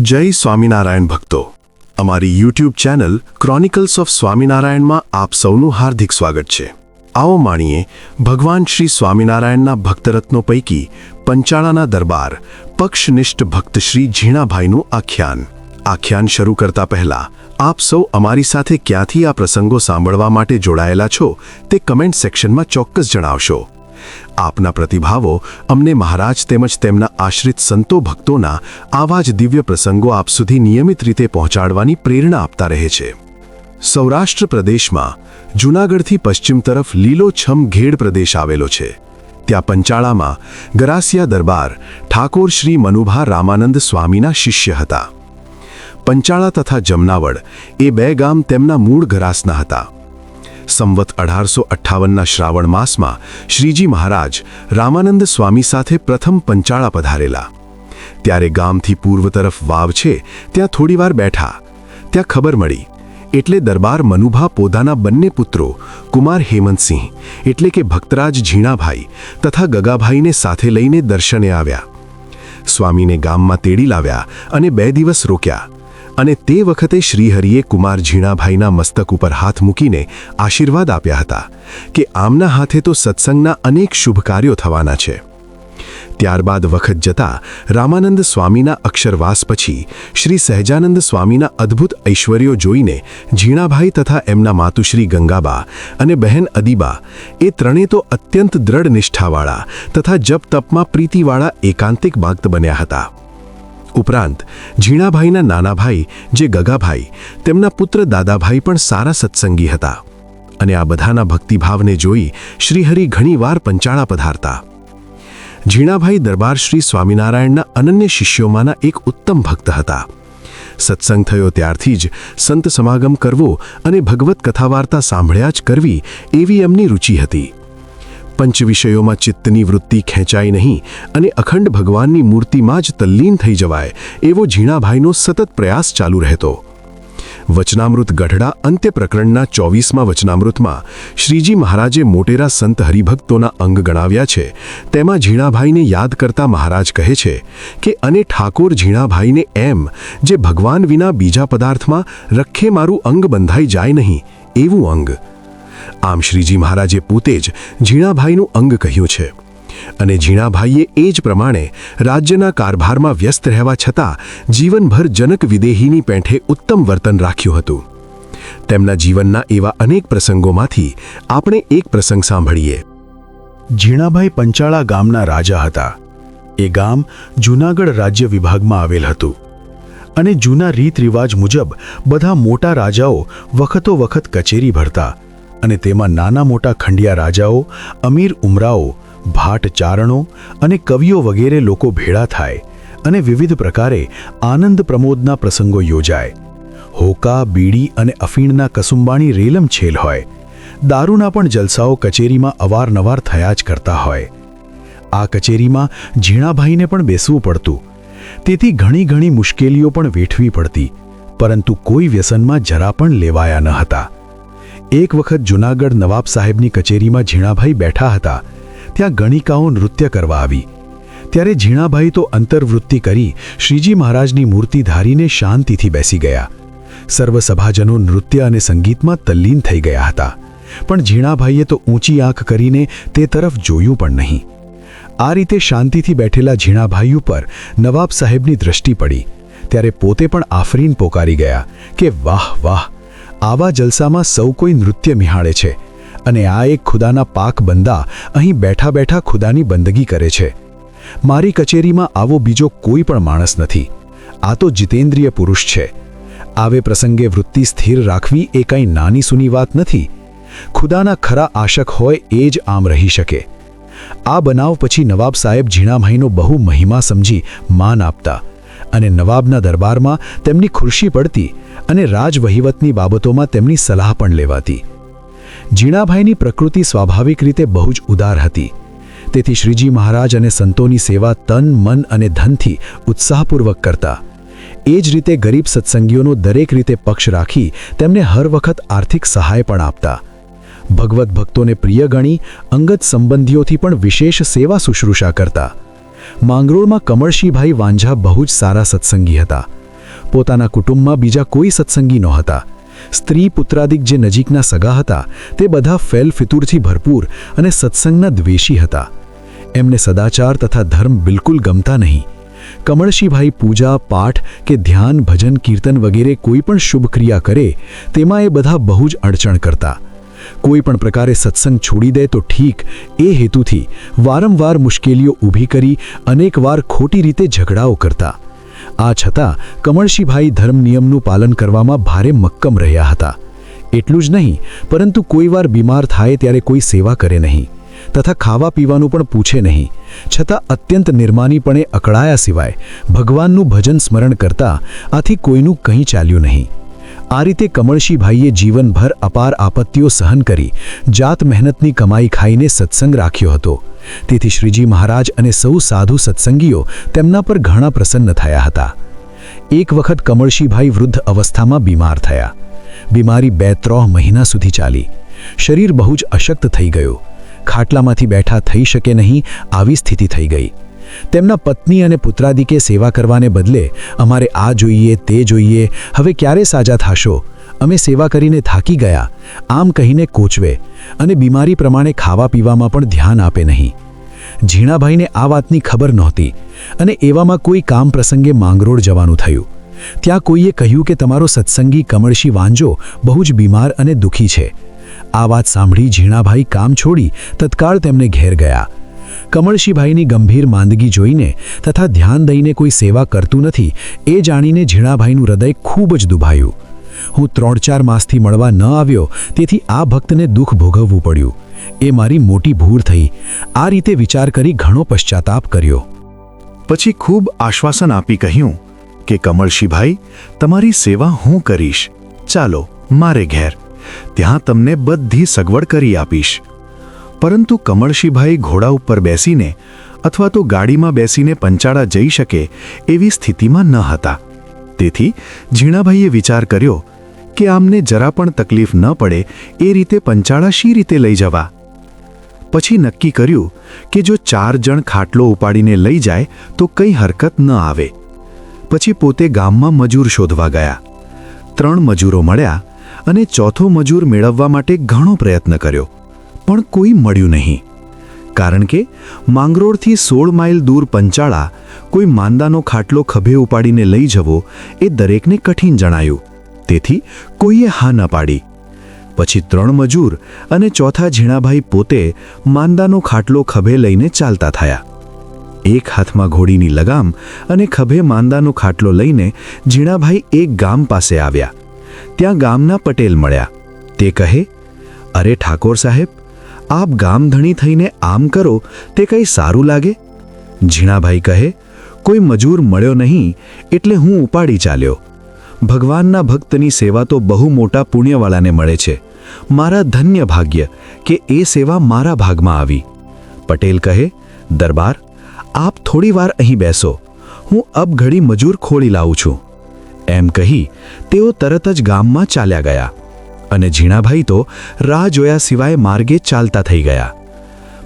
જય સ્વામિનારાયણ ભક્તો, અમારી યુટ્યુબ ચેનલ ક્રોનિકલ્સ ઓફ સ્વામિનારાયણમાં આપ સૌનું હાર્દિક સ્વાગત છે. આવો માણીએ ભગવાન શ્રી સ્વામિનારાયણના ભક્તરત્નો પૈકી પંચાળાના દરબાર પક્ષનિષ્ઠ ભક્ત શ્રી ઝીણાભાઈનું આખ્યાન શરૂ કરતા પહેલા આપ સૌ અમારી સાથે ક્યાંથી આ પ્રસંગો સાંભળવા માટે જોડાયેલા છો તે કમેન્ટ સેક્શનમાં ચોક્કસ જણાવશો. આપના પ્રતિભાવો અમને મહારાજ તેમજ તેમના આશ્રિત સંતો ભક્તોના આવા જ દિવ્ય પ્રસંગો આપ સુધી નિયમિત રીતે પહોંચાડવાની પ્રેરણા આપતા રહે છે. સૌરાષ્ટ્ર પ્રદેશમાં જૂનાગઢથી પશ્ચિમ તરફ લીલોછમ ઘેડ પ્રદેશ આવેલો છે. ત્યાં પંચાળામાં ગરાસિયા દરબાર ઠાકોર શ્રી મનુભા રામાનંદ સ્વામીના શિષ્ય હતા. પંચાળા તથા જમનાવડ એ બે ગામ તેમના મૂળ ગરાસના હતા. સંવત 1858ના શ્રાવણ માસમાં શ્રીજી મહારાજ રામાનંદ સ્વામી સાથે પ્રથમ પંચાળા પધારેલા. ત્યારે ગામથી પૂર્વ તરફ વાવ છે ત્યાં થોડીવાર બેઠા. ત્યાં ખબર મળી એટલે દરબાર મનુભા પોતાના બંને પુત્રો કુમાર હેમંતસિંહ એટલે કે ભક્તરાજ ઝીણાભાઈ તથા ગગાભાઈને સાથે લઈને દર્શને આવ્યા. સ્વામીને ગામમાં તેડી લાવ્યા અને 2 દિવસ રોક્યા. અને તે વખતે શ્રીહરિએ કુમાર ઝીણાભાઈના મસ્તક ઉપર હાથ મૂકીને આશીર્વાદ આપ્યા હતા કે આમના હાથે તો સત્સંગના અનેક શુભ કાર્યો થવાના છે. ત્યારબાદ વખત જતા રામાનંદ સ્વામીના અક્ષરવાસ પછી શ્રી સહજાનંદ સ્વામીના અદ્ભુત ઐશ્વર્યો જોઈને ઝીણાભાઈ તથા એમના માતુશ્રી ગંગાબા અને બહેન અદીબા એ ત્રણે તો અત્યંત દ્રઢ નિષ્ઠાવાળા તથા જપ તપમાં પ્રીતિવાળા એકાંતિક ભક્ત બન્યા હતા. ઉપરાંત ઝીણાભાઈના નાના ભાઈ જે ગગાભાઈ તેમના પુત્ર દાદાભાઈ પણ સારા સત્સંગી હતા. અને આ બધાના ભક્તિભાવને જોઈ શ્રીહરિ ઘણીવાર પંચાળા પધારતા. ઝીણાભાઈ દરબાર શ્રી સ્વામિનારાયણના અનન્ય શિષ્યોમાંના એક ઉત્તમ ભક્ત હતા. સત્સંગ થયો ત્યારથી જ સંત સમાગમ કરવો અને ભગવત કથાવાર્તા સાંભળ્યા જ કરવી એવી એમની રુચિ હતી. પંચ વિષયોમાં ચિત્તની વૃત્તિ ખેંચાય નહીં અને અખંડ ભગવાનની મૂર્તિમાં જ તલ્લીન થઈ જવાય એવો ઝીણાભાઈનો સતત પ્રયાસ ચાલુ રહેતો. વચનામૃત ગઢડા અંત્ય પ્રકરણના 24મા વચનામૃતમાં શ્રીજી મહારાજે મોટેરા સંત હરિભક્તોના અંગ ગણાવ્યા છે. તેમાં ઝીણાભાઈને યાદ કરતા મહારાજ કહે છે કે અને ઠાકોર ઝીણાભાઈને એમ જે ભગવાન વિના બીજા પદાર્થમાં રખે મારું અંગ બંધાઈ જાય નહીં એવું અંગ. આમ શ્રીજી મહારાજે પોતે જ ઝીણાભાઈનું અંગ કહ્યું છે. અને ઝીણાભાઈએ એ જ પ્રમાણે રાજ્યના કારભારમાં વ્યસ્ત રહેવા છતાં જીવનભર જનક વિદેહીની પેઠે ઉત્તમ વર્તન રાખ્યું હતું. તેમના જીવનના એવા અનેક પ્રસંગોમાંથી આપણે એક પ્રસંગ સાંભળીએ. ઝીણાભાઈ પંચાળા ગામના રાજા હતા. એ ગામ જૂનાગઢ રાજ્ય વિભાગમાં આવેલ હતું. અને જૂના રીત રિવાજ મુજબ બધા મોટા રાજાઓ વખતો વખત કચેરી ભરતા અને તેમાં નાના મોટા ખંડિયા રાજાઓ, અમીર ઉમરાઓ, ભાટ ચારણો અને કવિઓ વગેરે લોકો ભેળા થાય અને વિવિધ પ્રકારે આનંદ પ્રમોદના પ્રસંગો યોજાય. હોકા, બીડી અને અફીણના કસુંબાણી રેલમ છેલ હોય. દારૂના પણ જલસાઓ કચેરીમાં અવારનવાર થયા જ કરતા હોય. આ કચેરીમાં ઝીણાભાઈને પણ બેસવું પડતું. તેથી ઘણી મુશ્કેલીઓ પણ વેઠવી પડતી, પરંતુ કોઈ વ્યસનમાં જરા પણ લેવાયા ન હતા. એક વખત જૂનાગઢ નવાબ સાહેબની કચેરીમાં ઝીણાભાઈ બેઠા હતા. ત્યાં ગણિકાઓ નૃત્ય કરવા આવી. ત્યારે ઝીણાભાઈ તો અંતર્વૃત્તિ કરી શ્રીજી મહારાજની મૂર્તિ ધારીને શાંતિથી બેસી ગયા. સર્વ સભાજનો નૃત્ય અને સંગીતમાં તલ્લીન થઈ ગયા હતા. પણ ઝીણાભાઈએ તો ઊંચી આંખ કરીને તે તરફ જોયું પણ નહીં. આ રીતે શાંતિથી બેઠેલા ઝીણાભાઈ ઉપર નવાબ સાહેબની દ્રષ્ટિ પડી. ત્યારે પોતે પણ આફરીન પોકારી ગયા કે વાહ વાહ, આવા જલસામાં સૌ કોઈ નૃત્ય નિહાળે છે અને આ એક ખુદાના પાક બંદા અહીં બેઠા બેઠા ખુદાની બંદગી કરે છે. મારી કચેરીમાં આવો બીજો કોઈ પણ માણસ નથી. આ તો જીતેન્દ્રિય પુરુષ છે. આવે પ્રસંગે વૃત્તિ સ્થિર રાખવી એ કંઈ નાની સૂની વાત નથી. ખુદાના ખરા આશક હોય એ જ આમ રહી શકે. આ બનાવ પછી નવાબ સાહેબ ઝીણાભાઈનો બહુ મહિમા સમજી માન આપતા અને નવાબના દરબારમાં તેમની ખુરશી પડતી અને રાજવહીવટની બાબતોમાં તેમની સલાહ પણ લેવાતી. ઝીણાભાઈની પ્રકૃતિ સ્વાભાવિક રીતે બહુ જ ઉદાર હતી. તેથી શ્રીજી મહારાજ અને સંતોની સેવા તન, મન અને ધનથી ઉત્સાહપૂર્વક કરતા. એ જ રીતે ગરીબ સત્સંગીઓનો દરેક રીતે પક્ષ રાખી તેમને હર વખત આર્થિક સહાય પણ આપતા. ભગવત ભક્તોને પ્રિય ગણી અંગત સંબંધીઓથી પણ વિશેષ સેવા શુશ્રૂષા કરતા. માંગરોળમાં કમળશીભાઈ વાંઝા બહુ જ સારા સત્સંગી હતા. પોતાના કુટુંબમાં બીજા કોઈ સત્સંગી નહોતા. સ્ત્રી પુત્રાદિક જે નજીકના સગા હતા તે બધા ફેલ ફિતુરથી ભરપૂર અને સત્સંગના દ્વેષી હતા. એમને સદાચાર તથા ધર્મ બિલકુલ ગમતા નહીં. કમળશીભાઈ પૂજા પાઠ કે ધ્યાન ભજન કીર્તન વગેરે કોઈ પણ શુભ ક્રિયા કરે તેમાં એ બધા બહુ જ અડચણ કરતા. કોઈ પણ પ્રકારે સત્સંગ છોડી દે તો ઠીક, એ હેતુથી વારંવાર મુશ્કેલીઓ ઊભી કરી અનેકવાર ખોટી રીતે ઝઘડાઓ કરતા. આ છતાં કમળશીભાઈ ધર્મ નિયમનું પાલન કરવામાં ભારે મક્કમ રહ્યા હતા. એટલું જ નહીં, પરંતુ કોઈવાર બીમાર થાય ત્યારે કોઈ સેવા કરે નહીં તથા ખાવા પીવાનું પણ પૂછે નહીં. છતાં અત્યંત નિર્માનીપણે અકળાયા સિવાય ભગવાનનું ભજન સ્મરણ કરતા. આથી કોઈનું કંઈ ચાલ્યું નહીં. આ રીતે કમળશીભાઈએ જીવનભર અપાર આપત્તિઓ સહન કરી જાત મહેનતની કમાઈ ખાઈને સત્સંગ રાખ્યો હતો. તેથી શ્રીજી મહારાજ અને સૌ સાધુ સત્સંગીઓ તેમના પર ઘણા પ્રસન્ન થયા હતા. એક વખત કમળશીભાઈ વૃદ્ધ અવસ્થામાં બીમાર થયા. બીમારી 2-3 મહિના સુધી ચાલી. શરીર બહુ જ અશક્ત થઈ ગયું. ખાટલામાંથી બેઠા થઈ શકે નહીં આવી સ્થિતિ થઈ ગઈ. તેમના પત્ની અને પુત્રાદિકે સેવા કરવાને બદલે અમારે આ જોઈએ તે જોઈએ, હવે ક્યારે સાજા થાશો, અમે સેવા કરીને થાકી ગયા, આમ કહીને કોચવે અને બીમારી પ્રમાણે ખાવા પીવામાં પણ ધ્યાન આપે નહીં. ઝીણાભાઈને આ વાતની ખબર નહોતી અને એવામાં કોઈ કામ પ્રસંગે માંગરોળ જવાનું થયું. ત્યાં કોઈએ કહ્યું કે તમારો સત્સંગી કમળશી વાંજો બહુ જ બીમાર અને દુઃખી છે. આ વાત સાંભળી ઝીણાભાઈ કામ છોડી તત્કાળ તેમને ઘેર ગયા. કમળશીભાઈની ગંભીર માંદગી જોઈને તથા ધ્યાન દઈને કોઈ સેવા કરતું નથી એ જાણીને ઝીણાભાઈનું હૃદય ખૂબ જ દુભાયું. હું 3-4 માસથી મળવા ન આવ્યો, તેથી આ ભક્તને દુઃખ ભોગવવું પડ્યું. એ મારી મોટી ભૂલ થઈ. આ રીતે વિચાર કરી ઘણો પશ્ચાતાપ કર્યો. પછી ખૂબ આશ્વાસન આપી કહ્યું કે કમળશીભાઈ, તમારી સેવા હું કરીશ, ચાલો મારે ઘેર, ત્યાં તમને બધી સગવડ કરી આપીશ. પરંતુ કમળશીભાઈ ઘોડા ઉપર બેસીને અથવા તો ગાડીમાં બેસીને પંચાળા જઈ શકે એવી સ્થિતિમાં ન હતા. તેથી ઝીણાભાઈએ વિચાર કર્યો કે આમને જરા પણ તકલીફ ન પડે એ રીતે પંચાળા શી રીતે લઈ જવા. પછી નક્કી કર્યું કે જો 4 જણ ખાટલો ઉપાડીને લઈ જાય તો કંઈ હરકત ન આવે. પછી પોતે ગામમાં મજૂર શોધવા ગયા. 3 મજૂરો મળ્યા અને ચોથો મજૂર મેળવવા માટે ઘણો પ્રયત્ન કર્યો, પણ કોઈ મળ્યું નહીં. કારણ કે માંગરોળથી 16 માઇલ દૂર પંચાળા કોઈ માંદાનો ખાટલો ખભે ઉપાડીને લઈ જવો એ દરેકને કઠિન જણાયું. તેથી કોઈએ હા ન પાડી. પછી 3 મજૂર અને ચોથા ઝીણાભાઈ પોતે માંદાનો ખાટલો ખભે લઈને ચાલતા થયા. એક હાથમાં ઘોડીની લગામ અને ખભે માંદાનો ખાટલો લઈને ઝીણાભાઈ એક ગામ પાસે આવ્યા. ત્યાં ગામના પટેલ મળ્યા. તે કહે, અરે ઠાકોર સાહેબ, આપ ગામધણી થઈને આમ કરો તે કંઈ સારું લાગે? ઝીણાભાઈ કહે, કોઈ મજૂર મળ્યો નહીં એટલે હું ઉપાડી ચાલ્યો. ભગવાનના ભક્તની સેવા તો બહુ મોટા પુણ્યવાળાને મળે છે. મારા ધન્ય ભાગ્ય કે એ સેવા મારા ભાગમાં આવી. પટેલ કહે, દરબાર, આપ થોડી વાર અહીં બેસો, હું અબ ઘડી મજૂર ખોળી લાવું છું. એમ કહી તેઓ તરત જ ગામમાં ચાલ્યા ગયા અને ઝીણાભાઈ તો રાહ જોયા સિવાય માર્ગે ચાલતા થઈ ગયા.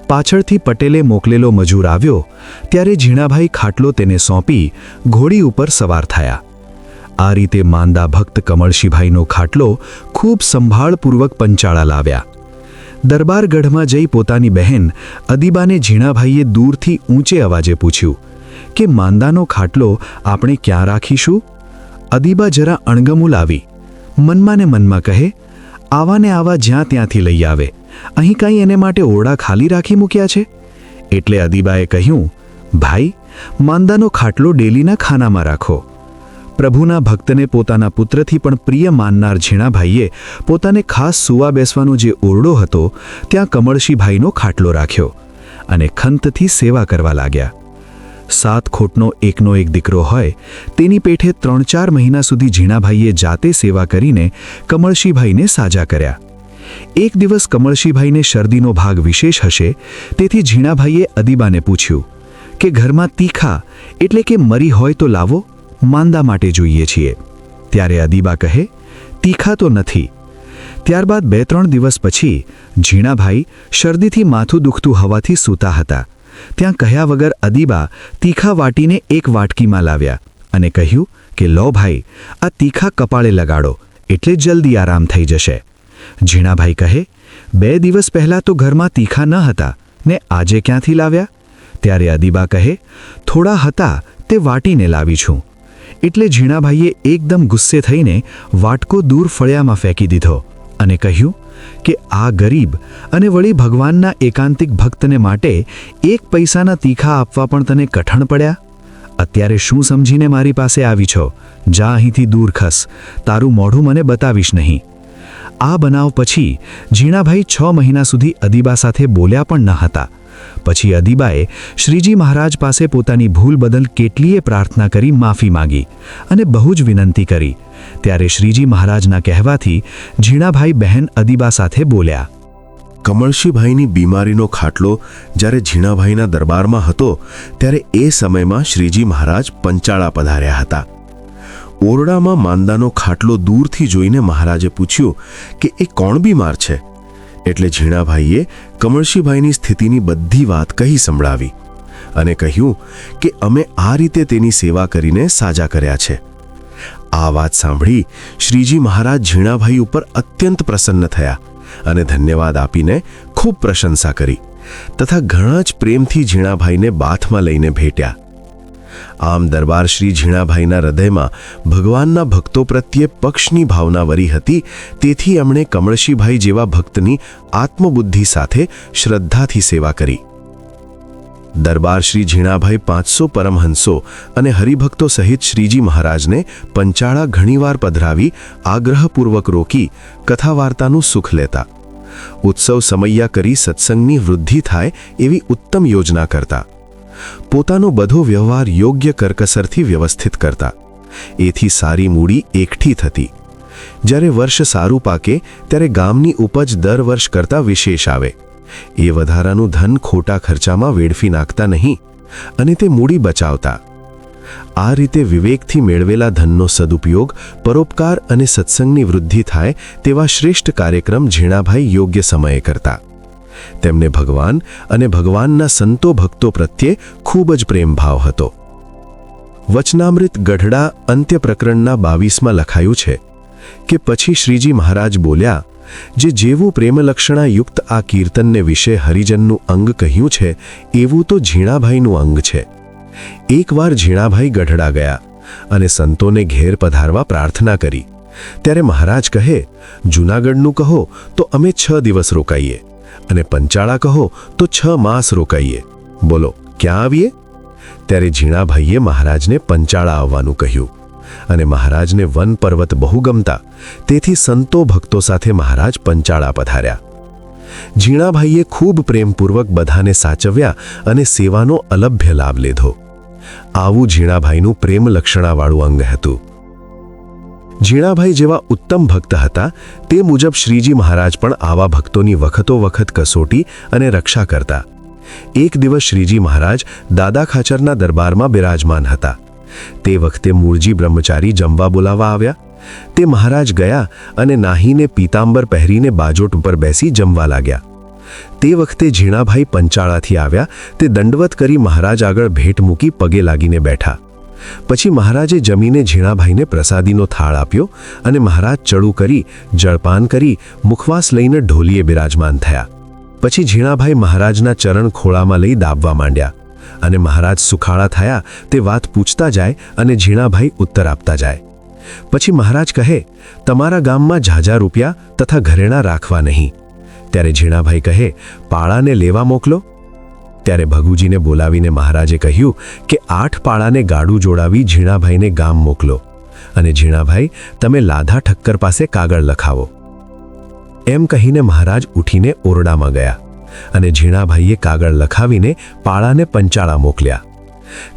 પાછળથી પટેલે મોકલેલો મજૂર આવ્યો ત્યારે ઝીણાભાઈ ખાટલો તેને સોંપી ઘોડી ઉપર સવાર થયા. આ રીતે માંદા ભક્ત કમળશીભાઈનો ખાટલો ખૂબ સંભાળપૂર્વક પંચાળા લાવ્યા. દરબારગઢમાં જઈ પોતાની બહેન અદીબાને ઝીણાભાઈએ દૂરથી ઊંચે અવાજે પૂછ્યું કે માંદાનો ખાટલો આપણે ક્યાં રાખીશું? અદીબા જરા અણગમુલ આવી મનમાં ને મનમાં કહે, આવાને આવા જ્યાં ત્યાંથી લઈ આવે, અહીં કાંઈ એને માટે ઓરડા ખાલી રાખી મૂક્યા છે? એટલે અદીબાએ કહ્યું, ભાઈ, માંદાનો ખાટલો ડેલીના ખાનામાં રાખો. પ્રભુના ભક્તને પોતાના પુત્રથી પણ પ્રિય માનનાર ઝીણાભાઈએ પોતાને ખાસ સૂવા બેસવાનો જે ઓરડો હતો ત્યાં કમળશીભાઈનો ખાટલો રાખ્યો અને ખંતથી સેવા કરવા લાગ્યા. 7 ખોટનો એકનો એક દીકરો હોય તેની પેઠે 3-4 મહિના સુધી ઝીણાભાઈએ જાતે સેવા કરીને કમળશીભાઈને સાજા કર્યા. એક દિવસ કમળશીભાઈને શરદીનો ભાગ વિશેષ હશે, તેથી ઝીણાભાઈએ અદીબાને પૂછ્યું કે ઘરમાં તીખા એટલે કે મરી હોય તો લાવો, માંદા માટે જોઈએ છીએ. ત્યારે અદીબા કહે, તીખા તો નથી. ત્યારબાદ 2-3 દિવસ પછી ઝીણાભાઈ શરદીથી માથું દુખતું હોવાથી સૂતા હતા. ત્યાં કહ્યા વગર અદીબા તીખા વાટીને એક વાટકીમાં લાવ્યા અને કહ્યું કે લો ભાઈ, આ તીખા કપાળે લગાડો એટલે જલ્દી આરામ થઈ જશે. ઝીણાભાઈ કહે, 2 દિવસ પહેલાં તો ઘરમાં તીખા ન હતા ને આજે ક્યાંથી લાવ્યા? ત્યારે અદીબા કહે, થોડા હતા તે વાટીને લાવી છું. એટલે ઝીણાભાઈએ એકદમ ગુસ્સે થઈને વાટકો દૂર ફળિયામાં ફેંકી દીધો અને કહ્યું કે આ ગરીબ અને વળી ભગવાનના એકાંતિક ભક્તને માટે 1 પૈસાના તીખા આપવા પણ તને કઠણ પડ્યા? અત્યારે શું સમજીને મારી પાસે આવી છો? જા અહીંથી દૂર ખસ, તારું મોઢું મને બતાવીશ નહીં. આ બનાવ પછી ઝીણાભાઈ 6 મહિના સુધી અદીબા સાથે બોલ્યા પણ ન હતા. પછી અદીબાએ શ્રીજી મહારાજ પાસે પોતાની ભૂલ બદલ કેટલીય પ્રાર્થના કરી માફી માંગી અને બહુ જ વિનંતી કરી. ત્યારે શ્રીજી મહારાજના કહેવાથી ઝીણાભાઈ બહેન અદીબા સાથે બોલ્યા. કમળશીભાઈની બીમારીનો ખાટલો જ્યારે ઝીણાભાઈના દરબારમાં હતો ત્યારે એ સમયમાં શ્રીજી મહારાજ પંચાળા પધાર્યા હતા. ઓરડામાં માંદાનો ખાટલો દૂરથી જોઈને મહારાજે પૂછ્યું કે એ કોણ બીમાર છે? એટલે ઝીણાભાઈએ કમળશીભાઈની સ્થિતિની બધી વાત કહી સંભળાવી અને કહ્યું કે અમે આ રીતે તેની સેવા કરીને સાજા કર્યા છે. આ વાત સાંભળી શ્રીજી મહારાજ ઝીણાભાઈ ઉપર અત્યંત પ્રસન્ન થયા અને ધન્યવાદ આપીને ખૂબ પ્રશંસા કરી તથા ઘણા જ પ્રેમથી ઝીણાભાઈને બાથમાં લઈને ભેટ્યા. આમ દરબાર શ્રી ઝીણાભાઈના હૃદયમાં ભગવાનના ભક્તો પ્રત્યે પક્ષની ભાવના વરી હતી. તેથી એમણે કમળશીભાઈ જેવા ભક્તની આત્મબુદ્ધિ સાથે શ્રદ્ધાથી સેવા કરી. દરબાર શ્રી ઝીણાભાઈ 500 પરમહંસો અને હરિભક્તો સહિત શ્રીજી મહારાજને પંચાળા ઘણીવાર પધરાવી આગ્રહપૂર્વક રોકી કથા વાર્તાનું સુખ લેતા. ઉત્સવ સમૈયા કરી સત્સંગની વૃદ્ધિ થાય એવી ઉત્તમ યોજના કરતા. પોતાનો બધો વ્યવહાર યોગ્ય કરકસરથી વ્યવસ્થિત કરતા. એથી સારી મૂડી એકઠી થતી. જ્યારે વર્ષ સારું પાકે ત્યારે ગામની ઉપજ દર વર્ષ કરતાં વિશેષ આવે. એ વધારાનું ધન ખોટા ખર્ચામાં વેડફી નાખતા નહીં અને તે મૂડી બચાવતા. આ રીતે વિવેકથી મેળવેલા ધનનો સદુપયોગ પરોપકાર અને સત્સંગની વૃદ્ધિ થાય તેવા શ્રેષ્ઠ કાર્યક્રમ ઝીણાભાઈ યોગ્ય સમયે કરતા. તેમને ભગવાન અને ભગવાનના સંતો ભક્તો પ્રત્યે ખૂબ જ પ્રેમભાવ હતો. વચનામૃત ગઢડા અંત્ય પ્રકરણના 22માં લખાયું છે કે પછી શ્રીજી મહારાજ બોલ્યા, જે જેવું પ્રેમલક્ષણા યુક્ત આ કીર્તનને વિશે હરિજનનું અંગ કહ્યું છે એવું તો ઝીણાભાઈનું અંગ છે. એકવાર ઝીણાભાઈ ગઢડા ગયા અને સંતોને ઘેર પધારવા પ્રાર્થના કરી. ત્યારે મહારાજ કહે, જૂનાગઢનું કહો તો અમે 6 દિવસ રોકાઈએ અને પંચાળા કહો તો 6 માસ રોકાઈએ. બોલો ક્યાં આવીએ? ત્યારે ઝીણાભાઈએ મહારાજને પંચાળા આવવાનું કહ્યું અને મહારાજને વન પર્વત બહુ ગમતા. તેથી સંતો ભક્તો સાથે મહારાજ પંચાળા પધાર્યા. ઝીણાભાઈએ ખૂબ પ્રેમપૂર્વક બધાને સાચવ્યા અને સેવાનો અલભ્ય લાભ લીધો. આવું ઝીણાભાઈનું પ્રેમ લક્ષણાવાળું અંગ હતું. ઝીણાભાઈ જેવા ઉત્તમ ભક્ત હતા તે મુજબ શ્રીજી મહારાજ પણ આવા ભક્તોની વખતો વખત કસોટી અને રક્ષા કરતા. એક દિવસ શ્રીજી મહારાજ દાદા ખાચરના દરબારમાં બિરાજમાન હતા. તે વખતે મૂળજી બ્રહ્મચારી જમવા બોલાવવા આવ્યા. તે મહારાજ ગયા અને નાહીને પીતાંબર પહેરીને બાજોટ ઉપર બેસી જમવા લાગ્યા. તે વખતે ઝીણાભાઈ પંચાળાથી આવ્યા. તે દંડવત કરી મહારાજ આગળ ભેટ મૂકી પગે લાગીને બેઠા. પછી મહારાજે જમીને ઝીણાભાઈને પ્રસાદીનો થાળ આપ્યો અને મહારાજ ચડું કરી જળપાન કરી મુખવાસ લઈને ઢોલીએ બિરાજમાન થયા. પછી ઝીણાભાઈ મહારાજના ચરણ ખોળામાં લઈ દાબવા માંડ્યા અને મહારાજ સુખાળા થયા તે વાત પૂછતા જાય અને ઝીણાભાઈ ઉત્તર આપતા જાય. પછી મહારાજ કહે, તમારા ગામમાં ઝાઝા રૂપિયા તથા ઘરેણાં રાખવા નહીં. ત્યારે ઝીણાભાઈ કહે, પાળાને લેવા મોકલો. ત્યારે ભગુજીને બોલાવીને મહારાજે કહ્યું કે 8 પાળાને ગાડું જોડાવી ઝીણાભાઈને ગામ મોકલો અને ઝીણાભાઈ તમે લાધા ઠક્કર પાસે કાગળ લખાવો. એમ કહીને મહારાજ ઉઠીને ઓરડામાં ગયા અને ઝીણાભાઈએ કાગળ લખાવીને પાળાને પંચાળા મોકલ્યા.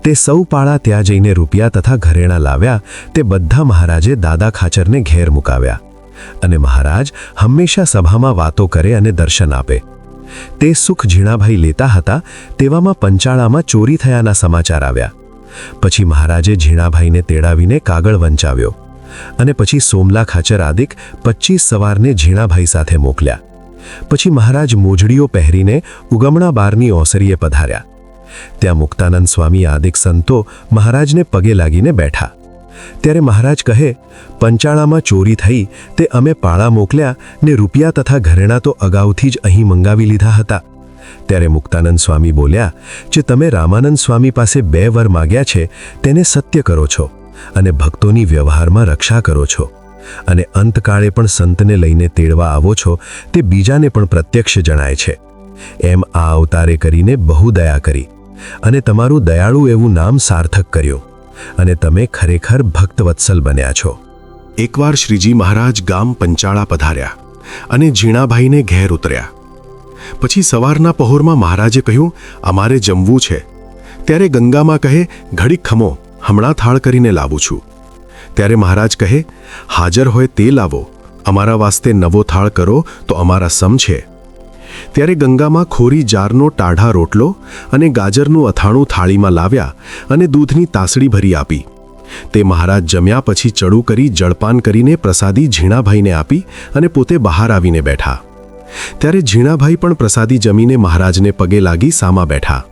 તે સૌ પાળા ત્યાં જઈને રૂપિયા તથા ઘરેણાં લાવ્યા. તે બધા મહારાજે દાદા ખાચરને ઘેર મુકાવ્યા અને મહારાજ હંમેશા સભામાં વાતો કરે અને દર્શન આપે. તે સુખ ઝીણાભાઈ લેતા હતા તેવામાં પંચાળામાં ચોરી થયાના સમાચાર આવ્યા. પછી મહારાજે ઝીણાભાઈને તેડાવીને કાગળ વંચાવ્યો અને પછી સોમલા ખાચર આદિક 25 સવારને ઝીણાભાઈ સાથે મોકલ્યા. પછી મહારાજ મોજડીઓ પહેરીને ઉગમણા બારની ઓસરીએ પધાર્યા. ત્યાં મુક્તાનંદ સ્વામી આદિક સંતો મહારાજને પગે લાગીને બેઠા. ત્યારે મહારાજ કહે, પંચાળામાં ચોરી થઈ તે અમે પાળા મોકલ્યા ને રૂપિયા તથા ઘરેણાં તો અગાઉથી જ અહીં મંગાવી લીધા હતા. ત્યારે મુક્તાનંદ સ્વામી બોલ્યા, જે તમે રામાનંદ સ્વામી પાસે 2 વર માગ્યા છે તેને સત્ય કરો છો અને ભક્તોની વ્યવહારમાં રક્ષા કરો છો અને અંતકાળે પણ સંતને લઈને તેડવા આવો છો તે બીજાને પણ પ્રત્યક્ષ જણાય છે. એમ આ અવતારે કરીને બહુ દયા કરી અને તમારું દયાળુ એવું નામ સાર્થક કર્યું અને તમે ખરેખર ભક્તવત્સલ બન્યા છો. એકવાર શ્રીજી મહારાજ ગામ પંચાળા પધાર્યા અને ઝીણાભાઈને ઘેર ઉતર્યા. પછી સવારના પહોરમાં મહારાજે કહ્યું, અમારે જમવું છે. ત્યારે ગંગામાં કહે, ઘડીક ખમો, હમણાં થાળ કરીને લાવું છું. ત્યારે મહારાજ કહે, હાજર હોય તે લાવો, અમારા વાસ્તે નવો થાળ કરો તો અમારા સમ છે. ત્યારે ગંગામાં ખોરી જારનો ટાઢા રોટલો અને ગાજરનું અથાણું થાળીમાં લાવ્યા અને દૂધની તાસડી ભરી આપી. તે મહારાજ જમ્યા પછી ચડું કરી જળપાન કરીને પ્રસાદી ઝીણાભાઈને આપી અને પોતે બહાર આવીને બેઠા. ત્યારે ઝીણાભાઈ પણ પ્રસાદી જમીને મહારાજને પગે લાગી સામા બેઠા.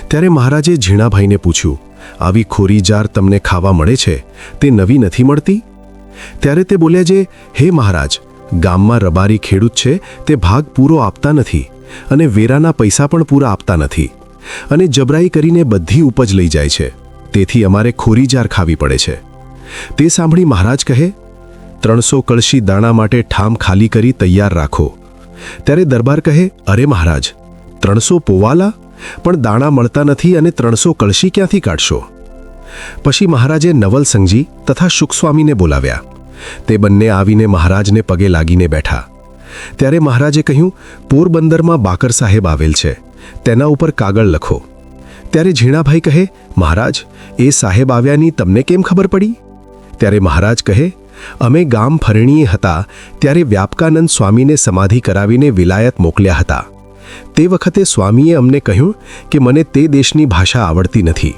ત્યારે મહારાજે ઝીણાભાઈને પૂછ્યું, આવી ખોરી જાર તમને ખાવા મળે છે તે નવી નથી મળતી? ત્યારે તે બોલ્યા, જે હે મહારાજ, ગામમાં રબારી ખેડૂત છે તે ભાગ પૂરો આપતા નથી અને વેરાના પૈસા પણ પૂરા આપતા નથી અને જબરાઈ કરીને બધી ઉપજ લઈ જાય છે, તેથી અમારે ખોરી જાર ખાવી પડે છે. તે સાંભળી મહારાજ કહે, 300 કળશી દાણા માટે ઠામ ખાલી કરી તૈયાર રાખો. ત્યારે દરબાર કહે, અરે મહારાજ, 300 પોવાલા પણ દાણા મળતા નથી અને 300 કળશી ક્યાંથી કાઢશો? પછી મહારાજે નવલસંગજી તથા શુકસ્વામીને બોલાવ્યા. તે બંને આવીને મહારાજને પગે લાગીને બેઠા. ત્યારે મહારાજે કહ્યું, પોરબંદરમાં બાકર સાહેબ આવેલ છે, તેના ઉપર કાગળ લખો. ત્યારે ઝીણાભાઈ કહે, મહારાજ, એ સાહેબ આવ્યાની તમને કેમ ખબર પડી? ત્યારે મહારાજ કહે, અમે ગામ ફરણીએ હતા ત્યારે વ્યાપકાનંદ સ્વામીને સમાધિ કરાવીને વિલાયત મોકલ્યા હતા. તે વખતે સ્વામીએ અમને કહ્યું કે મને તે દેશની ભાષા આવડતી નથી.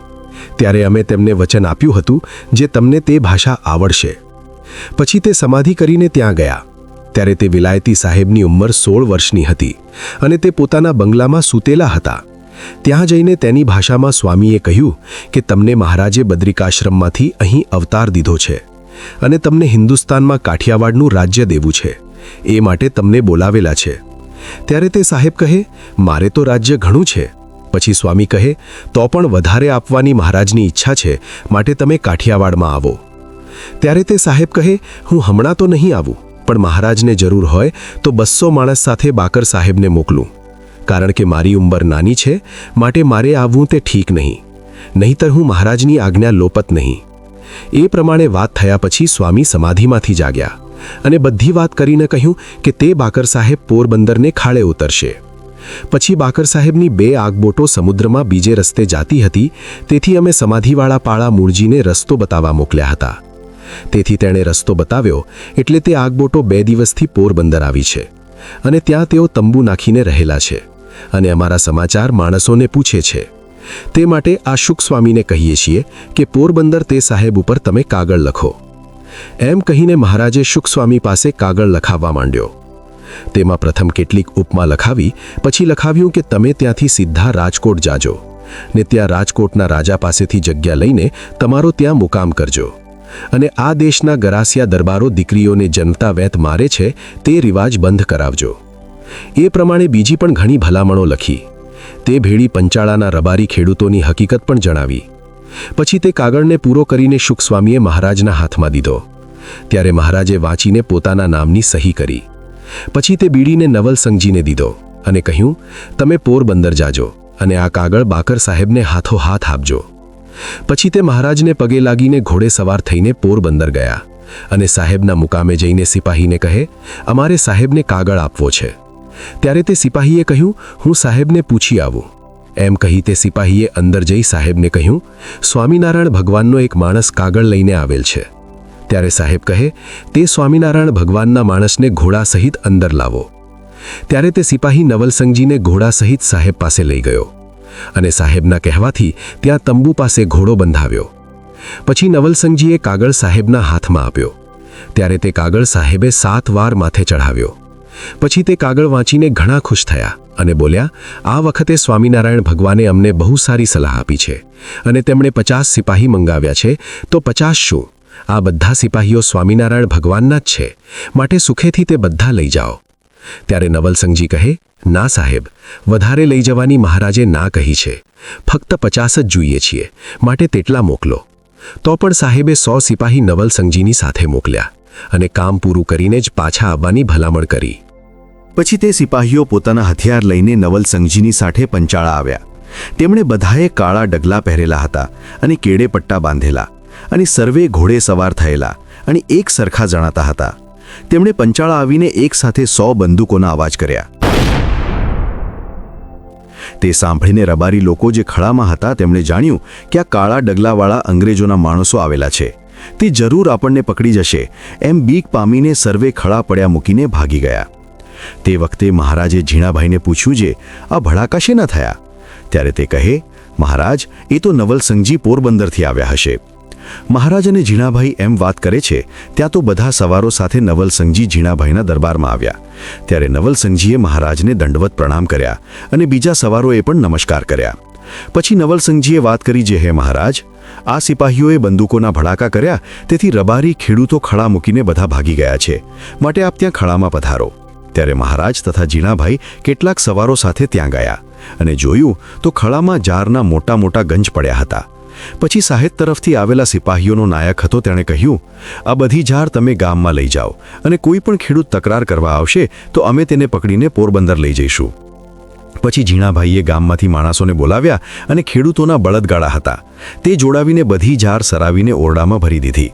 ત્યારે અમે તેમને વચન આપ્યું હતું જે તમને તે ભાષા આવડશે. પછી તે સમાધિ કરીને ત્યાં ગયા. ત્યારે તે વિલાયતી સાહેબની ઉંમર 16 વર્ષની હતી અને તે પોતાના બંગલામાં સૂતેલા હતા. ત્યાં જઈને તેની ભાષામાં સ્વામીએ કહ્યું કે તમને મહારાજે બદ્રિકાશ્રમમાંથી અહીં અવતાર દીધો છે અને તમને હિન્દુસ્તાનમાં કાઠિયાવાડનું રાજ્ય દેવું છે, એ માટે તમને બોલાવેલા છે. ત્યારે તે સાહેબ કહે, મારે તો રાજ્ય ઘણું છે. પછી સ્વામી કહે, તો પણ વધારે આપવાની મહારાજની ઈચ્છા છે, માટે તમે કાઠિયાવાડમાં આવો. ત્યારે તે સાહેબ કહે, હું હમણાં તો નહીં આવું, પણ મહારાજને જરૂર હોય તો 200 માણસ સાથે બાકર સાહેબને મોકલું, કારણ કે મારી ઉંમર નાની છે, માટે મારે આવવું તે ઠીક નહીં, નહીંતર હું મહારાજની આજ્ઞા લોપત નહીં. એ પ્રમાણે વાત થયા પછી સ્વામી સમાધિમાંથી જાગ્યા અને બધી વાત કરીને કહ્યું કે તે બાકર સાહેબ પોરબંદરને ખાડે ઉતરશે. પછી બાકર સાહેબની 2 આગબોટો સમુદ્રમાં બીજે રસ્તે જાતી હતી, તેથી અમે સમાધિવાળા પાળા મૂળજીને રસ્તો બતાવવા મોકલ્યા હતા. તેથી તેણે રસ્તો બતાવ્યો એટલે તે આગબોટો 2 દિવસથી પોરબંદર આવી છે અને ત્યાં તેઓ તંબુ નાખીને રહેલા છે અને અમારા સમાચાર માણસોને પૂછે છે. તે માટે આ શુકસ્વામીને કહીએ છીએ કે પોરબંદર તે સાહેબ ઉપર તમે કાગળ લખો. એમ કહીને મહારાજે શુકસ્વામી પાસે કાગળ લખાવવા માંડ્યો. તેમાં પ્રથમ કેટલીક ઉપમા લખાવી, પછી લખાવ્યું કે તમે ત્યાંથી સીધા રાજકોટ જાજો ને ત્યાં રાજકોટના રાજા પાસેથી જગ્યા લઈને તમારો ત્યાં મુકામ કરજો અને આ દેશના ગરાસિયા દરબારો દીકરીઓને જનતા વેત મારે છે તે રિવાજ બંધ કરાવજો. એ પ્રમાણે બીજી પણ ઘણી ભલામણો લખી. તે ભેળી પંચાળાના રબારી ખેડૂતોની હકીકત પણ જણાવી. પછી તે કાગળને પૂરો કરીને શુકસ્વામીએ મહારાજના હાથમાં દીધો. ત્યારે મહારાજે વાંચીને પોતાના નામની સહી કરી. પછી તે બીડીને નવલસંગજીને દીધો અને કહ્યું, તમે પોરબંદર જાજો અને આ કાગળ બાકર સાહેબને હાથોહાથ આપજો. પછી તે મહારાજને પગે લાગીને ઘોડે સવાર થઈને પોરબંદર ગયા અને સાહેબના મુકામે જઈને સિપાહીને કહે, અમારે સાહેબને કાગળ આપવો છે. ત્યારે તે સિપાહીએ કહ્યું, હું સાહેબને પૂછી આવું. એમ કહી તે સિપાહીએ અંદર જઈ સાહેબને કહ્યું, સ્વામિનારાયણ ભગવાનનો એક માણસ કાગળ લઈને આવેલ છે. ત્યારે સાહેબ કહે, તે સ્વામિનારાયણ ભગવાનના માણસને ઘોડા સહિત અંદર લાવો. ત્યારે તે સિપાહી નવલસંગજીને ઘોડા સહિત સાહેબ પાસે લઈ ગયો અને સાહેબના કહેવાથી ત્યાં તંબુ પાસે ઘોડો બંધાવ્યો. પછી નવલસંગજીએ કાગળ સાહેબના હાથમાં આપ્યો. ત્યારે તે કાગળ સાહેબે 7 વાર માથે ચઢાવ્યો. પછી તે કાગળ વાંચીને ઘણા ખુશ થયા અને બોલ્યા, આ વખતે સ્વામિનારાયણ ભગવાને અમને બહુ સારી સલાહ આપી છે અને તેમણે 50 સિપાહી મંગાવ્યા છે, તો 50 શું આ બધા સિપાહીઓ સ્વામિનારાયણ ભગવાનના જ છે, માટે સુખેથી તે બધા લઈ જાઓ. ત્યારે નવલસંગજી કહે, ના સાહેબ, વધારે લઈ જવાની મહારાજે ના કહી છે. ફક્ત 50 જ જોઈએ છીએ, માટે તેટલા મોકલો. તો પણ સાહેબે 100 સિપાહી નવલસંગજીની સાથે મોકલ્યા અને કામ પૂરું કરીને જ પાછા આવવાની ભલામણ કરી. પછી તે સિપાહીઓ પોતાના હથિયાર લઈને નવલસંગજીની સાથે પંચાળા આવ્યા. તેમણે બધાએ કાળા ડગલા પહેરેલા હતા અને કેડે પટ્ટા બાંધેલા, અને સર્વે ઘોડે સવાર થયેલા અને એક સરખા જણાતા હતા. તેમણે પંચાળા આવીને એકસાથે 100 બંદૂકોના અવાજ કર્યા. તે સાંભળીને રબારી લોકો જે ખળામાં હતા તેમણે જાણ્યું કે આ કાળા ડગલાવાળા અંગ્રેજોના માણસો આવેલા છે. તે જરૂર આપણને પકડી જશે એમ બીક પામીને સર્વે ખળા પડ્યા મૂકીને ભાગી ગયા. તે વખતે મહારાજે ઝીણાભાઈને પૂછ્યું, જે આ ભડાકા શેના થયા? ત્યારે તે કહે, મહારાજ, એ તો નવલસંગજી પોરબંદરથી આવ્યા હશે. મહારાજ અને ઝીણાભાઈ એમ વાત કરે છે ત્યાં તો બધા સવારો સાથે નવલસંગજી ઝીણાભાઈના દરબારમાં આવ્યા. ત્યારે નવલસંગજીએ મહારાજને દંડવત પ્રણામ કર્યા અને બીજા સવારોએ પણ નમસ્કાર કર્યા. પછી નવલસંગજીએ વાત કરી, જે હે મહારાજ, આ સિપાહીઓએ બંદૂકોના ભડાકા કર્યા, તેથી રબારી ખેડૂતો ખળા મૂકીને બધા ભાગી ગયા છે, માટે આપ ત્યાં ખળામાં પધારો. ત્યારે મહારાજ તથા ઝીણાભાઈ કેટલાક સવારો સાથે ત્યાં ગયા અને જોયું તો ખળામાં જારના મોટા મોટા ગંજ પડ્યા હતા. પછી સાહેબ તરફથી આવેલા સિપાહીઓનો નાયક હતો, તેણે કહ્યું, આ બધી જાર તમે ગામમાં લઈ જાઓ અને કોઈ પણ ખેડૂત તકરાર કરવા આવશે તો અમે તેને પકડીને પોરબંદર લઈ જઈશું. પછી ઝીણાભાઈએ ગામમાંથી માણસોને બોલાવ્યા અને ખેડૂતોના બળદગાડા હતા તે જોડાવીને બધી જાર સરાવીને ઓરડામાં ભરી દીધી.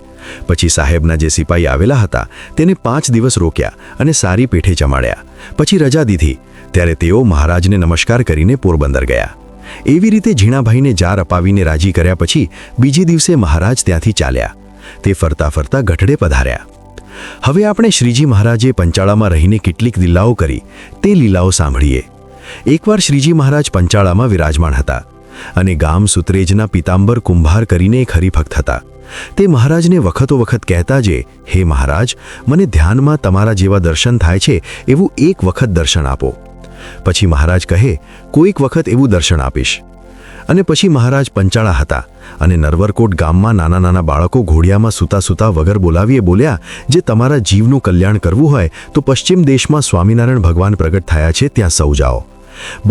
પછી સાહેબના જે સિપાહી આવેલા હતા તેને 5 દિવસ રોક્યા અને સારી પેઠે જમાડ્યા. પછી રજા દીધી. ત્યારે તેઓ મહારાજને નમસ્કાર કરીને પોરબંદર ગયા. એવી રીતે ઝીણાભાઈને જાર અપાવીને રાજી કર્યા પછી બીજે દિવસે મહારાજ ત્યાંથી ચાલ્યા. તે ફરતા ફરતા ગઢડે પધાર્યા. હવે આપણે શ્રીજી મહારાજે પંચાળામાં રહીને કેટલીક લીલાઓ કરી તે લીલાઓ સાંભળીએ. એકવાર શ્રીજી મહારાજ પંચાળામાં વિરાજમાન હતા અને ગામ સુત્રેજના પિતાંબર કુંભાર કરીને એક હરિભક્ત હતા. તે મહારાજને વખતો વખત કહેતા, જે હે મહારાજ, મને ધ્યાનમાં તમારા જેવા દર્શન થાય છે એવું એક વખત દર્શન આપો. પછી મહારાજ કહે, કોઈક વખત એવું દર્શન આપીશ. અને પછી મહારાજ પંચાળા હતા અને નરવરકોટ ગામમાં નાના નાના બાળકો ઘોડિયામાં સૂતા સૂતા વગર બોલાવીએ બોલ્યા, જે તમારા જીવનું કલ્યાણ કરવું હોય તો પશ્ચિમ દેશમાં સ્વામિનારાયણ ભગવાન પ્રગટ થયા છે, ત્યાં સૌ જાઓ.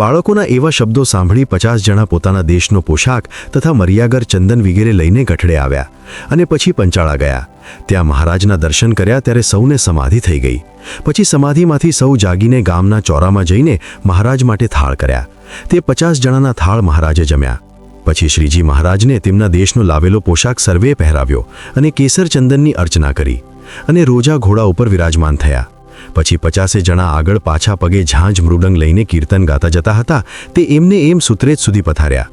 બાળકોના એવા શબ્દો સાંભળી 50 જણા પોતાના દેશનો પોશાક તથા મરિયાગર ચંદન વગેરે લઈને ગઢડે આવ્યા અને પછી પંચાળા ગયા. ત્યાં મહારાજના દર્શન કર્યા ત્યારે સૌને સમાધિ થઈ ગઈ. પછી સમાધિમાંથી સૌ જાગીને ગામના ચોરામાં જઈને મહારાજ માટે થાળ કર્યા. તે 50 જણાના થાળ મહારાજે જમ્યા. પછી શ્રીજી મહારાજને તેમના દેશનો લાવેલો પોશાક સર્વે પહેરાવ્યો અને કેસર ચંદનની અર્ચના કરી અને રોજા ઘોડા ઉપર વિરાજમાન થયા. પછી 50 જણા આગળ પાછા પગે ઝાંઝ મૃદંગ લઈને કીર્તન ગાતા જતા હતા તે એમને એમ સુત્રેજ સુધી પધાર્યા.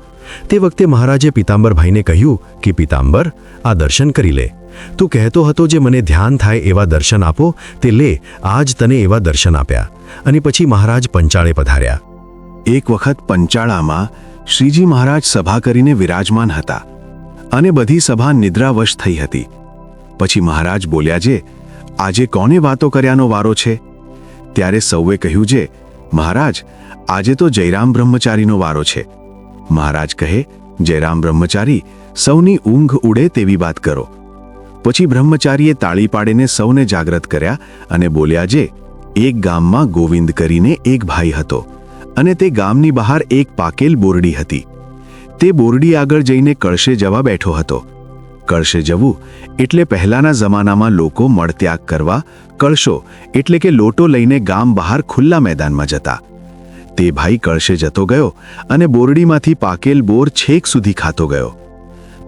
તે વખતે મહારાજે પિતાંબરભાઈને કહ્યું કે પિતાંબર, આ દર્શન કરી લે. તું કહેતો હતો જે મને ધ્યાન થાય એવા દર્શન આપો, તે લે, આજ તને એવા દર્શન આપ્યા. અને પછી મહારાજ પંચાળે પધાર્યા. એક વખત પંચાળામાં શ્રીજી મહારાજ સભા કરીને વિરાજમાન હતા અને બધી સભા નિદ્રાવશ થઈ હતી. પછી મહારાજ બોલ્યા, જે આજે કોને વાતો કર્યાનો વારો છે? ત્યારે સૌએ કહ્યું, જે મહારાજ, આજે તો જયરામ બ્રહ્મચારીનો વારો છે. મહારાજ કહે, જયરામ બ્રહ્મચારી, સૌની ઊંઘ ઉડે તેવી વાત કરો. પછી બ્રહ્મચારીએ તાળી પાડીને સૌને જાગ્રત કર્યા અને બોલ્યા, જે એક ગામમાં ગોવિંદ કરીને એક ભાઈ હતો અને તે ગામની બહાર એક પાકેલ બોરડી હતી. તે બોરડી આગળ જઈને કળશે જવા બેઠો હતો. કળશે જવું એટલે પહેલાના જમાનામાં લોકો મળત્યાગ કરવા કળશો એટલે કે લોટો લઈને ગામ બહાર ખુલ્લા મેદાનમાં જતા. તે ભાઈ કળશે જતો ગયો અને બોરડીમાંથી પાકેલ બોર છેક સુધી ખાતો ગયો.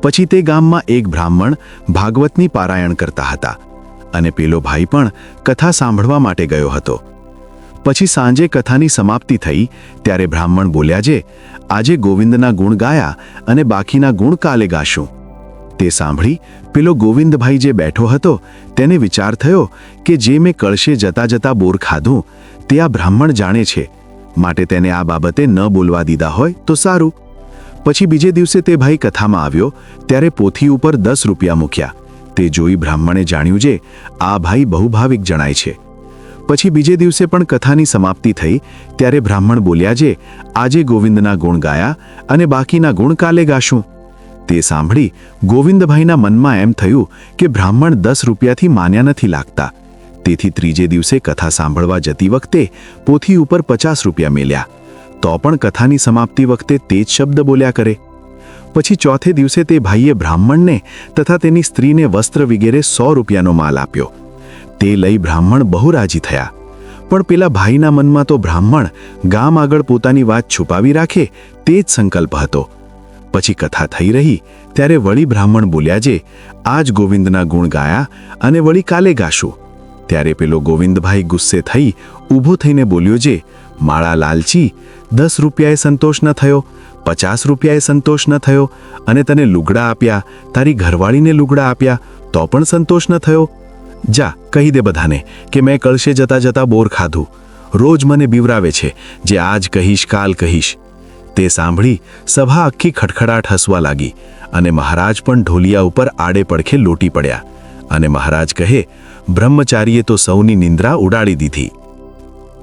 પછી તે ગામમાં એક બ્રાહ્મણ ભાગવતની પારાયણ કરતા હતા અને પેલો ભાઈ પણ કથા સાંભળવા માટે ગયો હતો. પછી સાંજે કથાની સમાપ્તિ થઈ ત્યારે બ્રાહ્મણ બોલ્યા, જે આજે ગોવિંદના ગુણ ગાયા અને બાકીના ગુણ કાલે ગાશું. તે સાંભળી પેલો ગોવિંદભાઈ જે બેઠો હતો તેને વિચાર થયો કે જે મેં કળશે જતા જતા બોર ખાધું તે આ બ્રાહ્મણ જાણે છે, માટે તેને આ બાબતે ન બોલવા દીધા હોય તો સારું. પછી બીજે દિવસે તે ભાઈ કથામાં આવ્યો ત્યારે પોથી ઉપર 10 રૂપિયા મૂક્યા. તે જોઈ બ્રાહ્મણે જાણ્યું, જે આ ભાઈ બહુ ભાવિક જણાય છે. પછી બીજે દિવસે પણ કથાની સમાપ્તિ થઈ ત્યારે બ્રાહ્મણ બોલ્યા, જે આજે ગોવિંદના ગુણ ગાયા અને બાકીના ગુણ કાલે ગાશું. તે સાંભળી ગોવિંદભાઈના મનમાં એમ થયું કે બ્રાહ્મણ 10 રૂપિયાથી માન્યા નથી લાગતા. તેથી ત્રીજે દિવસે કથા સાંભળવા જતી વખતે પોથી ઉપર 50 રૂપિયા મેલ્યા. તો પણ કથાની સમાપ્તિ વખતે તે જ શબ્દ બોલ્યા કરે. પછી ચોથે દિવસે તે ભાઈએ બ્રાહ્મણને તથા તેની સ્ત્રીને વસ્ત્ર વગેરે 100 રૂપિયાનો માલ આપ્યો. તે લઈ બ્રાહ્મણ બહુ રાજી થયા. પણ પેલા ભાઈના મનમાં તો બ્રાહ્મણ ગામ આગળ પોતાની વાત છુપાવી રાખે તે જ સંકલ્પ હતો. પછી કથા થઈ રહી ત્યારે વળી બ્રાહ્મણ બોલ્યા, જે આજ ગોવિંદના ગુણ ગાયા અને વળી કાલે ગાશું. ત્યારે પેલો ગોવિંદભાઈ ગુસ્સે થઈ ઊભો થઈને બોલ્યો, જે માળા લાલચી, 10 રૂપિયાએ સંતોષ ન થયો, 50 રૂપિયાએ સંતોષ ન થયો, અને તને લુગડા આપ્યા, તારી ઘરવાળીને લુગડા આપ્યા, તો પણ સંતોષ ન થયો. જા કહી દે બધાને કે મેં કળશે જતા જતા બોર ખાધું. રોજ મને બીવરાવે છે, જે આજ કહીશ કાલ કહીશ. તે સાંભળી સભા આખી ખડખડાટ હસવા લાગી અને મહારાજ પણ ઢોલિયા ઉપર આડે પડખે લોટી પડ્યા. અને મહારાજ કહે, બ્રહ્મચારીએ તો સૌની નિંદ્રા ઉડાડી દીધી.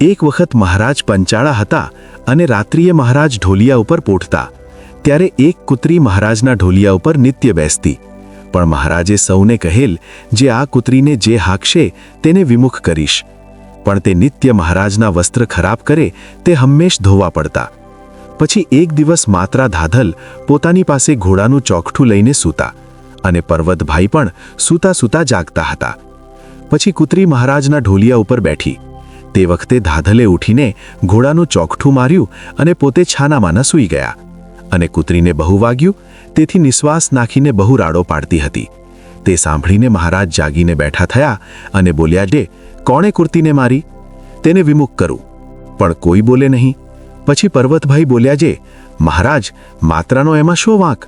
એક વખત મહારાજ પંચાળા હતા અને રાત્રિએ મહારાજ ઢોલિયા ઉપર પોઢતા. ત્યારે એક કૂતરી મહારાજના ઢોલિયા ઉપર નિત્ય બેસતી. પણ મહારાજે સૌને કહેલ, જે આ કૂતરીને જે હાંકશે તેને વિમુખ કરીશ. પણ તે નિત્ય મહારાજના વસ્ત્ર ખરાબ કરે તે હંમેશ ધોવા પડતા. પછી એક દિવસ માત્રા ધાધલ પોતાની પાસે ઘોડાનું ચોકઠું લઈને સૂતા અને પર્વતભાઈ પણ સૂતા સૂતા જાગતા હતા. પછી કૂતરી મહારાજના ઢોલિયા ઉપર બેઠી. તે વખતે ધાધલે ઉઠીને ઘોડાનું ચોકઠું માર્યું અને પોતે છાનામાના સૂઈ ગયા. અને કૂતરીને બહુ વાગ્યું, તેથી નિશ્વાસ નાખીને બહુ રાડો પાડતી હતી. તે સાંભળીને મહારાજ જાગીને બેઠા થયા અને બોલ્યા, જે કોણે કૂતરીને મારી? તેને વિમુખ કરું. પણ કોઈ બોલે નહીં. પછી પર્વતભાઈ બોલ્યા, જે મહારાજ, માત્રાનો એમાં શો વાંક?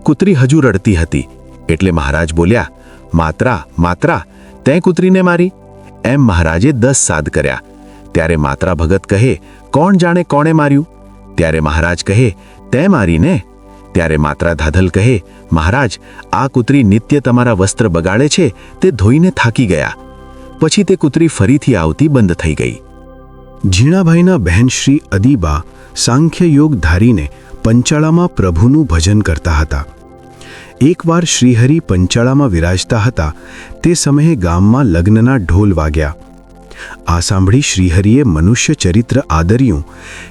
કૂતરી હજુ રડતી હતી. એટલે મહારાજ બોલ્યા, માત્રા, માત્રા, તેં કૂતરીને મારી? એમ મહારાજે 10 સાદ કર્યા. ત્યારે માત્રા ભગત કહે, કોણ જાણે કોણે માર્યું? ત્યારે મહારાજ કહે, તે મારીને. ત્યારે માત્રા ધાધલ કહે, મહારાજ, આ કૂતરી નિત્ય તમારા વસ્ત્ર બગાડે છે, તે ધોઈને થાકી ગયા. પછી તે કૂતરી ફરીથી આવતી બંધ થઈ ગઈ. ઝીણાભાઈના બહેન શ્રી અદીબા સાંખ્ય યોગ ધારીને પંચાળામાં પ્રભુનું ભજન કરતા હતા. એકવાર શ્રીહરિ પંચાળામાં વિરાજતા હતા તે સમયે ગામમાં લગ્નના ઢોલ વાગ્યા. આ સાંભળી શ્રીહરિએ મનુષ્ય ચરિત્ર આદર્યું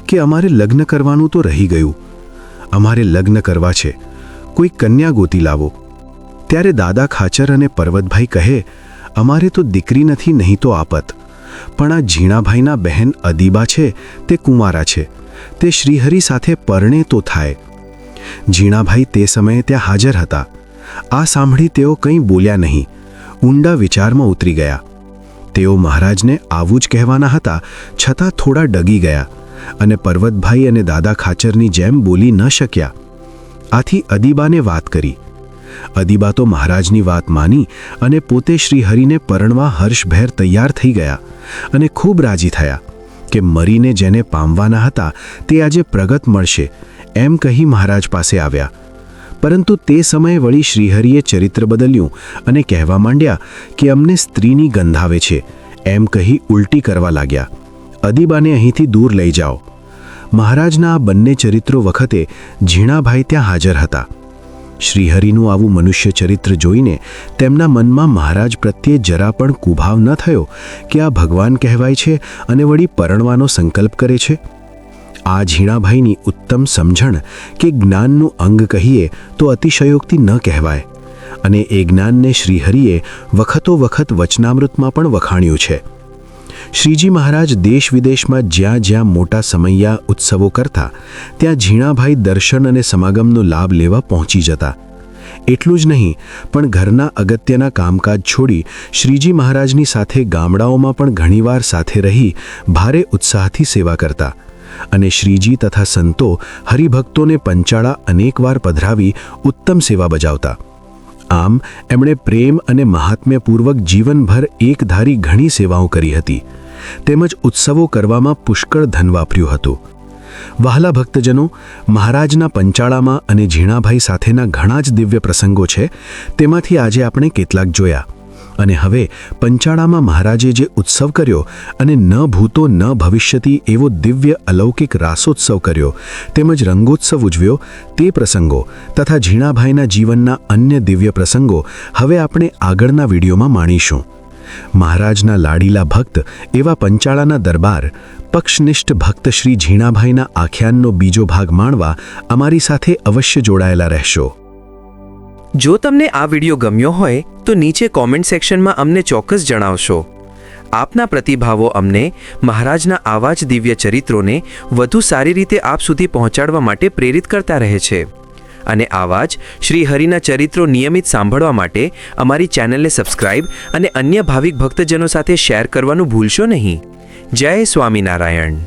કે અમારે લગ્ન કરવાનું તો રહી ગયું. અમારે લગ્ન કરવા છે, કોઈ કન્યા ગોતી લાવો. ત્યારે દાદા ખાચર અને પર્વતભાઈ કહે, અમારે તો દીકરી નથી, નહીં તો આપત. પણ આ ઝીણાભાઈના બહેન અદીબા છે તે કુંવારા છે, તે શ્રીહરિ સાથે પરણે તો થાય. ઝીણાભાઈ તે સમયે ત્યાં હાજર હતા. આ સાંભળી તેઓ કંઈ બોલ્યા નહીં, ઊંડા વિચારમાં ઉતરી ગયા. તેઓ મહારાજને આવું જ કહેવાના હતા, છતાં થોડા ડગી ગયા અને પર્વતભાઈ અને દાદા ખાચરની જેમ બોલી ન શક્યા. આથી અદીબાને વાત કરી. અદીબા તો મહારાજની વાત માની અને પોતે શ્રીહરિને પરણવા હર્ષભેર તૈયાર થઈ ગયા અને ખૂબ રાજી થયા કે મરીને જેને પામવાના હતા તે આજે પ્રગટ મળશે એમ કહી મહારાજ પાસે આવ્યા. પરંતુ તે સમયે વળી શ્રીહરિએ ચરિત્ર બદલ્યું અને કહેવા માંડ્યા કે અમને સ્ત્રીની ગંધ આવે છે એમ કહી ઉલટી કરવા લાગ્યા. અદીબાને અહીંથી દૂર લઈ જાઓ. મહારાજના આ બંને ચરિત્રો વખતે ઝીણાભાઈ ત્યાં હાજર હતા. શ્રીહરિનું આવું મનુષ્ય ચરિત્ર જોઈને તેમના મનમાં મહારાજ પ્રત્યે જરા પણ કુભાવ ન થયો કે આ ભગવાન કહેવાય છે અને વળી પરણવાનો સંકલ્પ કરે છે. આ ઝીણાભાઈની ઉત્તમ સમજણ કે જ્ઞાનનું અંગ કહીએ તો અતિશયોક્તિ ન કહેવાય અને એ જ્ઞાનને શ્રીહરિએ વખતો વખત વચનામૃતમાં પણ વખાણ્યું છે. શ્રીજી મહારાજ દેશ વિદેશમાં જ્યાં જ્યાં મોટા સમૈયા ઉત્સવો કરતા ત્યાં ઝીણાભાઈ દર્શન અને સમાગમનો લાભ લેવા પહોંચી જતા. એટલું જ નહીં, પણ ઘરના અગત્યના કામકાજ છોડી શ્રીજી મહારાજની સાથે ગામડાઓમાં પણ ઘણીવાર સાથે રહી ભારે ઉત્સાહથી સેવા કરતા અને શ્રીજી તથા સંતો હરિભક્તોને પંચાળા અનેકવાર પધરાવી ઉત્તમ સેવા બજાવતા. આમ એમણે પ્રેમ અને મહાત્મ્યપૂર્વક જીવનભર એકધારી ઘણી સેવાઓ કરી હતી. તેમજ ઉત્સવો કરવામાં પુષ્કળ ધન વાપર્યું હતું. વહાલા ભક્તજનો, મહારાજના પંચાળામાં અને ઝીણાભાઈ સાથેના ઘણા જ દિવ્ય પ્રસંગો છે. તેમાંથી આજે આપણે કેટલાક જોયા. અને હવે પંચાળામાં મહારાજે જે ઉત્સવ કર્યો અને ન ભૂતો ન ભવિષ્યતિ એવો દિવ્ય અલૌકિક રાસોત્સવ કર્યો તેમજ રંગોત્સવ ઉજવ્યો તે પ્રસંગો તથા ઝીણાભાઈના જીવનના અન્ય દિવ્ય પ્રસંગો હવે આપણે આગળના વિડીયોમાં માણીશું. મહારાજના લાડીલા ભક્ત એવા પંચાળાના દરબાર પક્ષનિષ્ઠ ભક્ત શ્રી ઝીણાભાઈના આખ્યાનનો બીજો ભાગ માણવા અમારી સાથે અવશ્ય જોડાયેલા રહેશો. જો તમને આ વિડીયો ગમ્યો હોય તો નીચે કોમેન્ટ સેક્શનમાં અમને ચોક્કસ જણાવશો. આપના પ્રતિભાવો અમને મહારાજના આવા જ દિવ્ય ચરિત્રોને વધુ સારી રીતે આપ સુધી પહોંચાડવા માટે પ્રેરિત કરતા રહે છે. અને આવા જ શ્રી હરિના ચરિત્રો નિયમિત સાંભળવા માટે અમારી ચેનલને સબસ્ક્રાઇબ અને અન્ય ભાવિક ભક્તજનો સાથે શેર કરવાનું ભૂલશો નહીં. જય સ્વામિનારાયણ.